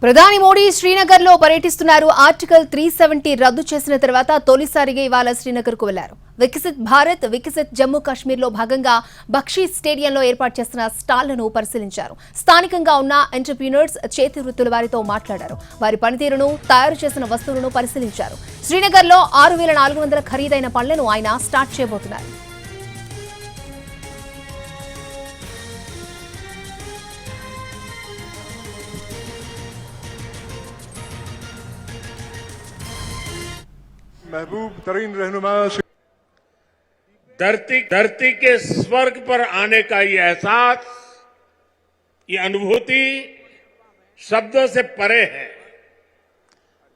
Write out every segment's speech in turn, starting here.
ప్రధాని మోడీ శ్రీనగర్లో పర్యటిస్తున్నారు. ఆర్టికల్ 370 రద్దు చేసిన తర్వాత తొలిసారిగా ఇవాళ శ్రీనగర్కు వెళ్లారు. వికసిత్ భారత్ వికసిత్ జమ్మూ కాశ్మీర్లో భాగంగా బక్షీ స్టేడియంలో ఏర్పాటు చేసిన స్టాళ్లను పరిశీలించారు. స్థానికంగా ఉన్న ఎంటర్‌ప్రెన్యూర్స్, చేతి వృత్తుల వారితో మాట్లాడారు. వారి పనితీరును, తయారు చేసిన వస్తువులను పరిశీలించారు. శ్రీనగర్లో 6400 ఖరీదైన పళ్లను ఆయన స్టార్ట్ చేయబోతున్నారు. महबूब तरीन रहनुमा धरती के स्वर्ग पर आने का ये एहसास, ये अनुभूति शब्दों से परे है।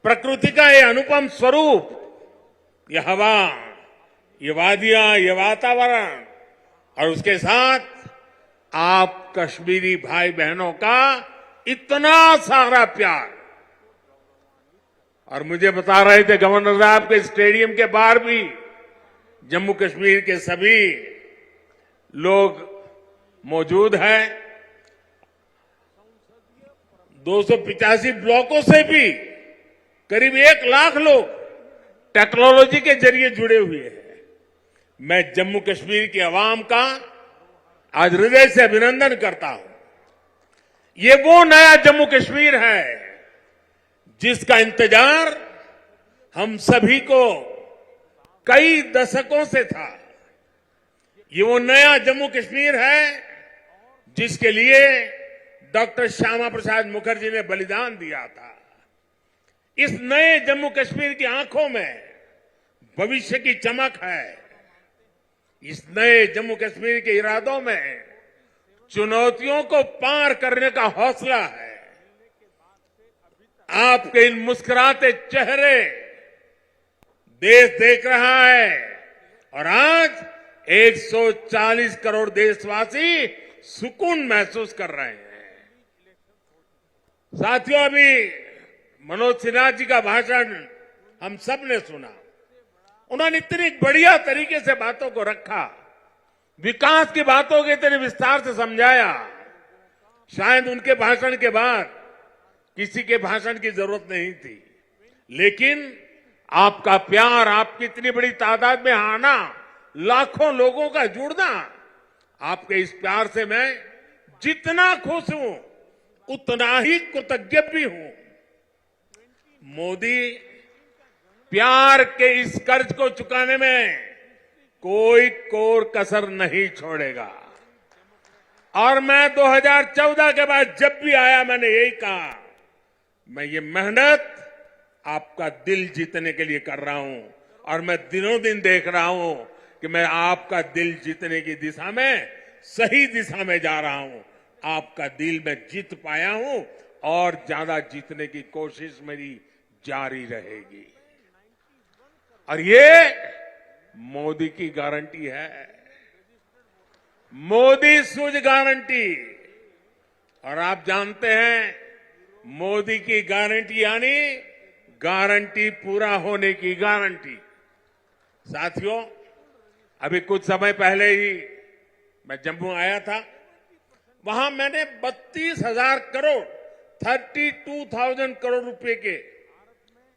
प्रकृति का ये अनुपम स्वरूप, ये हवा, ये वादियां, ये वातावरण और उसके साथ आप कश्मीरी भाई बहनों का इतना सारा प्यार। और मुझे बता रहे थे गवर्नर साहब के स्टेडियम के बाहर भी जम्मू कश्मीर के सभी लोग मौजूद हैं। 285 ब्लॉकों से भी करीब 1 लाख लोग टेक्नोलॉजी के जरिए जुड़े हुए हैं। मैं जम्मू कश्मीर की आवाम का आज हृदय से अभिनंदन करता हूं। ये वो नया जम्मू कश्मीर है जिसका इंतजार हम सभी को कई दशकों से था। ये वो नया जम्मू कश्मीर है जिसके लिए डॉक्टर श्यामा प्रसाद मुखर्जी ने बलिदान दिया था। इस नए जम्मू कश्मीर की आंखों में भविष्य की चमक है। इस नए जम्मू कश्मीर के इरादों में चुनौतियों को पार करने का हौसला है। आपके इन मुस्कुराते चेहरे देश देख रहा है और आज 140 करोड़ देशवासी सुकून महसूस कर रहे हैं। साथियों, अभी मनोज सिन्हा जी का भाषण हम सब ने सुना। उन्होंने इतनी बढ़िया तरीके से बातों को रखा, विकास की बातों के इतने विस्तार से समझाया। शायद उनके भाषण के बाद किसी के भाषण की जरूरत नहीं थी, लेकिन आपका प्यार, आपकी इतनी बड़ी तादाद में आना, लाखों लोगों का जुड़ना, आपके इस प्यार से मैं जितना खुश हूं उतना ही कृतज्ञ भी हूं। मोदी प्यार के इस कर्ज को चुकाने में कोई कोर कसर नहीं छोड़ेगा। और मैं 2014 के बाद जब भी आया मैंने यही कहा, मैं ये मेहनत आपका दिल जीतने के लिए कर रहा हूं और मैं दिनों दिन देख रहा हूं कि मैं आपका दिल जीतने की दिशा में सही दिशा में जा रहा हूं। आपका दिल मैं जीत पाया हूं और ज्यादा जीतने की कोशिश मेरी जारी रहेगी। और ये मोदी की गारंटी है, मोदी सूझ गारंटी। और आप जानते हैं मोदी की गारंटी यानी गारंटी पूरा होने की गारंटी। साथियों, अभी कुछ समय पहले ही मैं जम्मू आया था। वहां मैंने 32,000 करोड़ 32,000 करोड़ रुपए के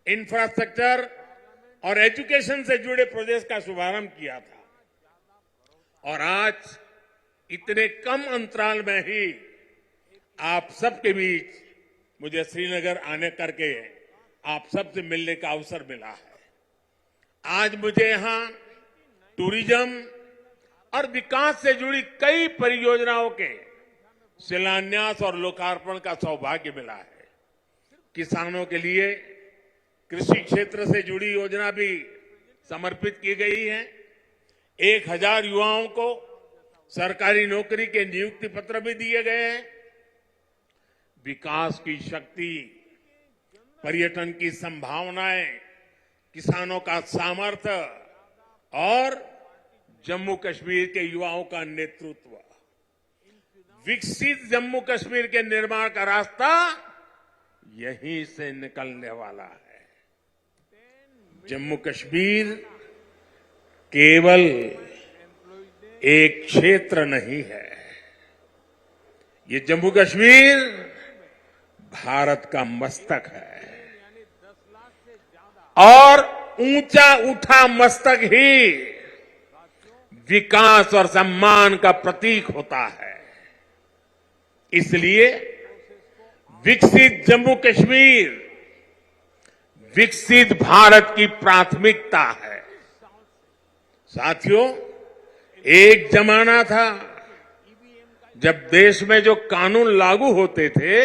इंफ्रास्ट्रक्चर और एजुकेशन से जुड़े प्रोजेक्ट का शुभारंभ किया था। और आज इतने कम अंतराल में ही आप सबके बीच मुझे श्रीनगर आने करके आप सबसे मिलने का अवसर मिला है। आज मुझे यहां टूरिज्म और विकास से जुड़ी कई परियोजनाओं के शिलान्यास और लोकार्पण का सौभाग्य मिला है। किसानों के लिए कृषि क्षेत्र से जुड़ी योजना भी समर्पित की गई है। 1000 युवाओं को सरकारी नौकरी के नियुक्ति पत्र भी दिए गए हैं। विकास की शक्ति, पर्यटन की संभावनाएं, किसानों का सामर्थ्य और जम्मू कश्मीर के युवाओं का नेतृत्व, विकसित जम्मू कश्मीर के निर्माण का रास्ता यहीं से निकलने वाला है। जम्मू कश्मीर केवल एक क्षेत्र नहीं है, ये जम्मू कश्मीर भारत का मस्तक है और ऊंचा उठा मस्तक ही विकास और सम्मान का प्रतीक होता है। इसलिए विकसित जम्मू कश्मीर विकसित भारत की प्राथमिकता है। साथियों, एक जमाना था जब देश में जो कानून लागू होते थे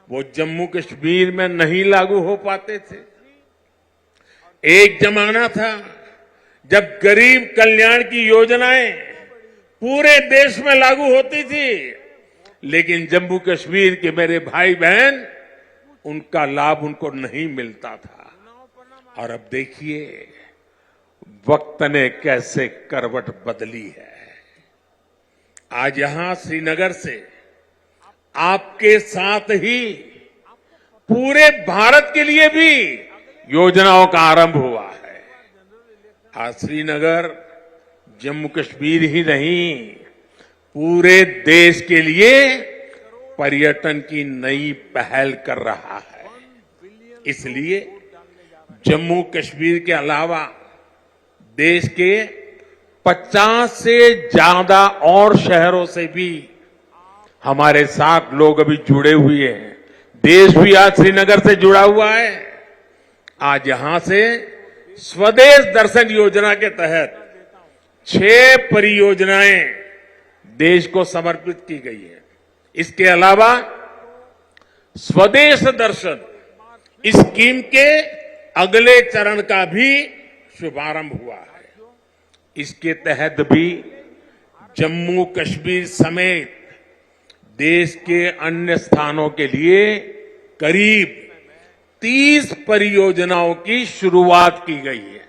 वो जम्मू कश्मीर में नहीं लागू हो पाते थे। एक जमाना था जब गरीब कल्याण की योजनाएं पूरे देश में लागू होती थी, लेकिन जम्मू कश्मीर के मेरे भाई बहन उनका लाभ उनको नहीं मिलता था। और अब देखिए वक्त ने कैसे करवट बदली है। आज यहां श्रीनगर से आपके साथ ही पूरे भारत के लिए भी योजनाओं का आरंभ हुआ है। आज श्रीनगर जम्मू कश्मीर ही नहीं पूरे देश के लिए पर्यटन की नई पहल कर रहा है। इसलिए जम्मू कश्मीर के अलावा देश के 50 से ज्यादा और शहरों से भी हमारे साथ लोग अभी जुड़े हुए हैं। देश भी आज श्रीनगर से जुड़ा हुआ है। आज यहां से स्वदेश दर्शन योजना के तहत 6 परियोजनाएं देश को समर्पित की गई है। इसके अलावा स्वदेश दर्शन स्कीम के अगले चरण का भी शुभारंभ हुआ है। इसके तहत भी जम्मू कश्मीर समेत देश के अन्य स्थानों के लिए करीब 30 परियोजनाओं की शुरुआत की गई है।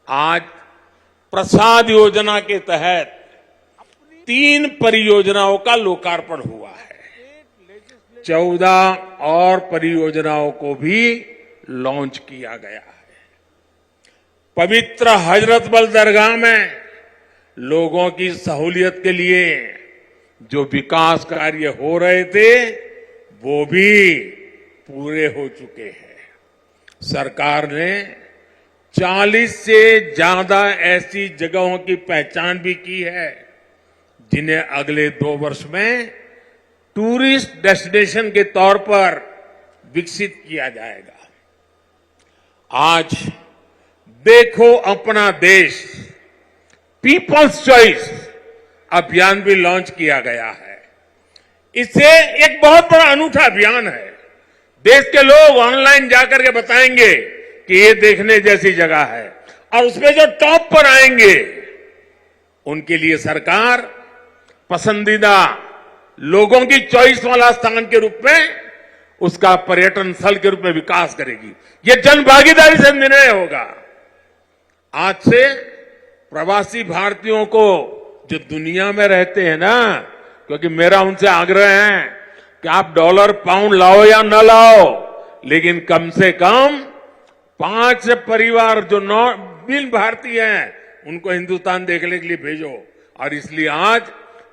आज प्रसाद योजना के तहत 3 परियोजनाओं का लोकार्पण हुआ है। 14 और परियोजनाओं को भी लॉन्च किया गया है। पवित्र हजरत बल दरगाह में लोगों की सहूलियत के लिए जो विकास कार्य हो रहे थे वो भी पूरे हो चुके हैं। सरकार ने 40 से ज्यादा ऐसी जगहों की पहचान भी की है जिन्हें अगले 2 वर्ष में टूरिस्ट डेस्टिनेशन के तौर पर विकसित किया जाएगा। आज देखो अपना देश पीपल्स चॉइस अभियान भी लॉन्च किया गया है। इससे एक बहुत बड़ा अनूठा अभियान है। देश के लोग ऑनलाइन जाकर के बताएंगे कि ये देखने जैसी जगह है और उसमें जो टॉप पर आएंगे उनके लिए सरकार पसंदीदा लोगों की चॉइस वाला स्थान के रूप में उसका पर्यटन स्थल के रूप में विकास करेगी। ये जन भागीदारी से निर्णय होगा। आज से प्रवासी भारतीयों को जो दुनिया में रहते हैं ना, क्योंकि मेरा उनसे आग्रह है कि आप डॉलर पाउंड लाओ या न लाओ, लेकिन कम से कम 5 परिवार जो बिन भारतीय हैं उनको हिंदुस्तान देखने के लिए भेजो। और इसलिए आज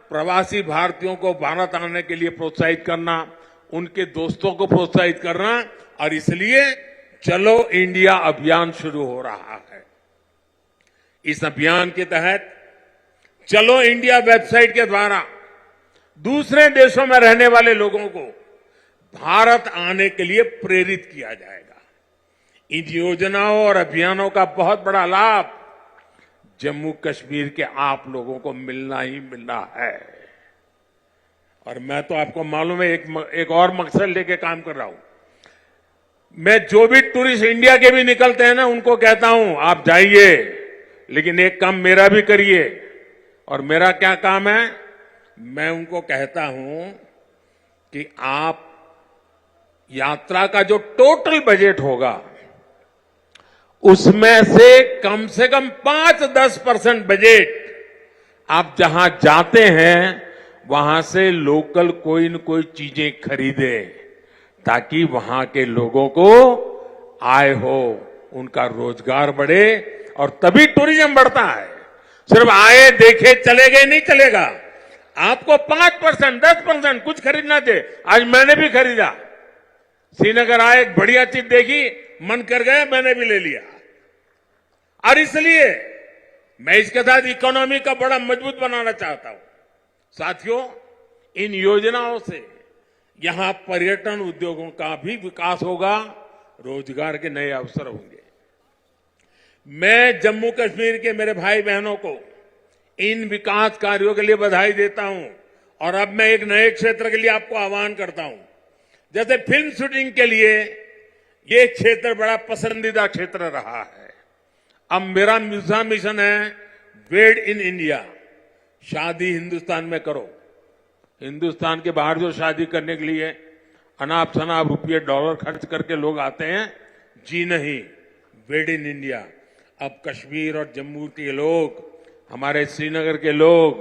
प्रवासी भारतीयों को भारत आने के लिए प्रोत्साहित करना, उनके दोस्तों को प्रोत्साहित करना, और इसलिए चलो इंडिया अभियान शुरू हो रहा है। इस अभियान के तहत चलो इंडिया वेबसाइट के द्वारा दूसरे देशों में रहने वाले लोगों को भारत आने के लिए प्रेरित किया जाएगा। इन योजनाओं और अभियानों का बहुत बड़ा लाभ जम्मू कश्मीर के आप लोगों को मिलना ही मिलना है। और मैं तो आपको मालूम है एक और मकसद लेके काम कर रहा हूं। मैं जो भी टूरिस्ट इंडिया के भी निकलते हैं ना, उनको कहता हूं आप जाइए, लेकिन एक काम मेरा भी करिए। और मेरा क्या काम है? मैं उनको कहता हूं कि आप यात्रा का जो टोटल बजट होगा उसमें से कम 5-10% बजट आप जहां जाते हैं वहां से लोकल कोई न कोई चीजें खरीदे, ताकि वहां के लोगों को आय हो, उनका रोजगार बढ़े, और तभी टूरिज्म बढ़ता है। सिर्फ आए देखे चले गए नहीं चलेगा। आपको 5%, 10% कुछ खरीदना थे, आज मैंने भी खरीदा। श्रीनगर आए, एक बढ़िया चीज देखी, मन कर गया, मैंने भी ले लिया। और इसलिए मैं इसके साथ इकोनॉमी का बड़ा मजबूत बनाना चाहता हूं। साथियों, इन योजनाओं से यहां पर्यटन उद्योगों का भी विकास होगा, रोजगार के नए अवसर होंगे। मैं जम्मू कश्मीर के मेरे भाई बहनों को इन विकास कार्यों के लिए बधाई देता हूं। और अब मैं एक नए क्षेत्र के लिए आपको आह्वान करता हूं। जैसे फिल्म शूटिंग के लिए ये क्षेत्र बड़ा पसंदीदा क्षेत्र रहा है। अब मेरा दूसरा मिशन है मेड इन इंडिया। शादी हिंदुस्तान में करो। हिंदुस्तान के बाहर जो शादी करने के लिए अनाप शनाप रुपये डॉलर खर्च करके लोग आते हैं, जी नहीं, मेड इन इंडिया। अब कश्मीर और जम्मू के लोग, हमारे श्रीनगर के लोग,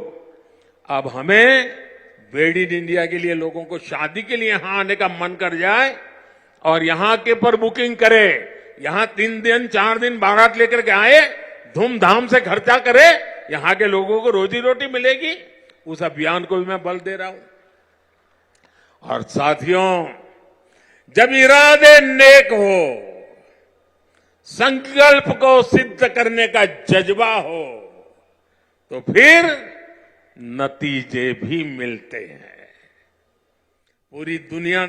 अब हमें मेड इन इंडिया के लिए लोगों को शादी के लिए यहां आने का मन कर जाए और यहां के पर बुकिंग करे, यहां 3 दिन 4 दिन बारात लेकर के आए, धूमधाम से खर्चा करे, यहां के लोगों को रोजी रोटी मिलेगी। उस अभियान को भी मैं बल दे रहा हूं। और साथियों, जब इरादे नेक हो, संकल्प को सिद्ध करने का जज्बा हो, तो फिर नतीजे भी मिलते हैं। पूरी दुनिया